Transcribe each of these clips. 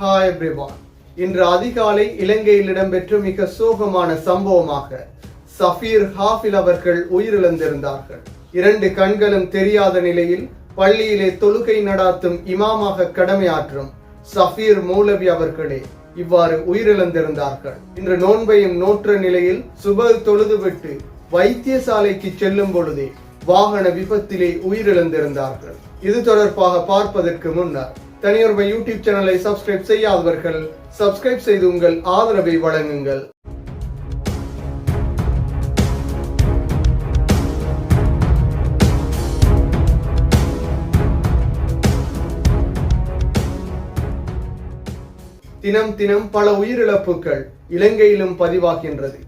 Hi everyone. இன்று அதிகாலை இலங்கையில் இடம்பெற்ற மிக சோகமான சம்பவமாக சஃபீர் ஹாஃபில் அவர்கள் உயிரிழந்திருந்தார்கள். 2 கண்களும் தெரியாத நிலையில் பள்ளியிலே தொழுகை நடாத்தும் இமாமாக கடமையாற்றும் சஃபீர் மௌலவி அவர்களே இவ்வாறு உயிரிழந்திருந்தார்கள். இன்று நோன்பையும் நோற்ற நிலையில் சுபஹ் தொழுதுவிட்டு வைத்தியசாலைக்கு செல்லும் பொழுதே வாகன விபத்திலே உயிரிழந்திருந்தார்கள். இது தொடர்பாக பார்ப்பதற்கு முன்னர் தனியொரு யூடியூப் சேனலை சப்ஸ்கிரைப் செய்யாதவர்கள் சப்ஸ்கிரைப் செய்து உங்கள் ஆதரவை வழங்குங்கள். தினம் தினம் பல உயிரிழப்புகள் இலங்கையிலும் பதிவாகின்றது.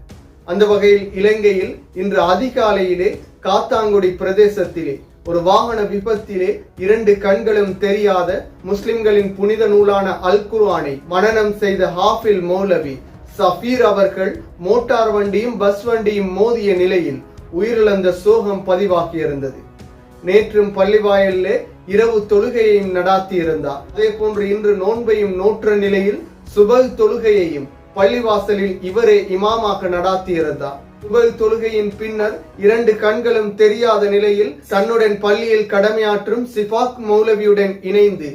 அந்த வகையில் இலங்கையில் இன்று அதிகாலையிலே காத்தாங்குடி பிரதேசத்திலே ஒரு வாகன விபத்திலே 2 கண்களும் தெரியாத முஸ்லிம்களின் புனித நூலான அல் குர்ஆனை மனனம் செய்த ஹாஃபில் மௌலவி சஃபீர் அவர்கள் மோட்டார் வண்டியும் பஸ் வண்டியும் மோதிய நிலையில் உயிரிழந்த சோகம் பதிவாகியிருந்தது. நேற்றும் பள்ளிவாயலிலே இரவு தொழுகையையும் நடாத்தியிருந்தார். அதே போன்று இன்று நோன்பையும் நோற்ற நிலையில் சுபஹ் தொழுகையையும் பள்ளிவாசலில் இவரே இமாமாக நடாத்தியிருந்தார். சுபஹ் தொழுகையின் பின்னர் 2 கண்களும் தெரியாத நிலையில் தன்னுடன் பள்ளியில் கடமையாற்றும் சிஃபாக் மௌலவியுடன் இணைந்து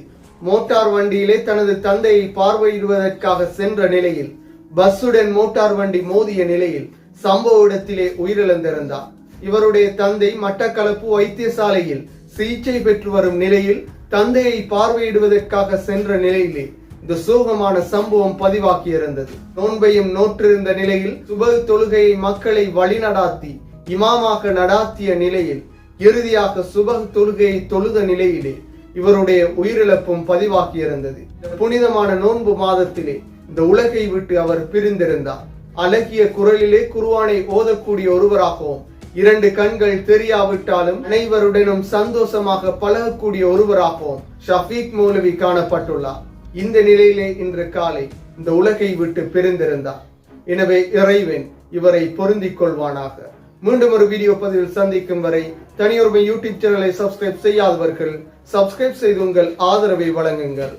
மோட்டார் வண்டியிலே தனது தந்தையை பார்வையிடுவதற்காக சென்ற நிலையில் பஸ்ஸுடன் மோட்டார் வண்டி மோதிய நிலையில் சம்பவ இடத்திலே உயிரிழந்திருந்தார். இவருடைய தந்தை மட்டக்களப்பு வைத்தியசாலையில் சிகிச்சை பெற்று வரும் நிலையில் தந்தையை பார்வையிடுவதற்காக சென்ற நிலையிலே இந்த சோகமான சம்பவம் பதிவாகியிருந்தது. நோன்பையும் நோற்றிருந்த நிலையில் சுபஹ் தொழுகையை மக்களை வழிநடாத்தி இமாமாக நடாத்திய நிலையில் இறுதியாக சுபஹ் தொழுகையை தொழுத நிலையிலே இவருடைய உயிரிழப்பும் பதிவாகியிருந்தது. புனிதமான நோன்பு மாதத்திலே இந்த உலகை விட்டு அவர் பிரிந்திருந்தார். அழகிய குரலிலே குர்ஆனை ஓதக்கூடிய ஒருவராகவும் 2 கண்கள் தெரியாவிட்டாலும் அனைவருடனும் சந்தோஷமாக பழகக்கூடிய ஒருவராகவும் ஷஃபீக் மௌலவி காணப்பட்டுள்ளார். இந்த நிலையிலே இன்று காலை இந்த உலகை விட்டு பிரிந்திருந்தார். எனவே இறைவன் இவரை பொருந்திக் கொள்வானாக. மீண்டும் ஒரு வீடியோ பதிவில் சந்திக்கும் வரை தனியொரு யூடியூப் சேனலை சப்ஸ்கிரைப் செய்யாதவர்கள் சப்ஸ்கிரைப் செய்து உங்கள் ஆதரவை வழங்குங்கள்.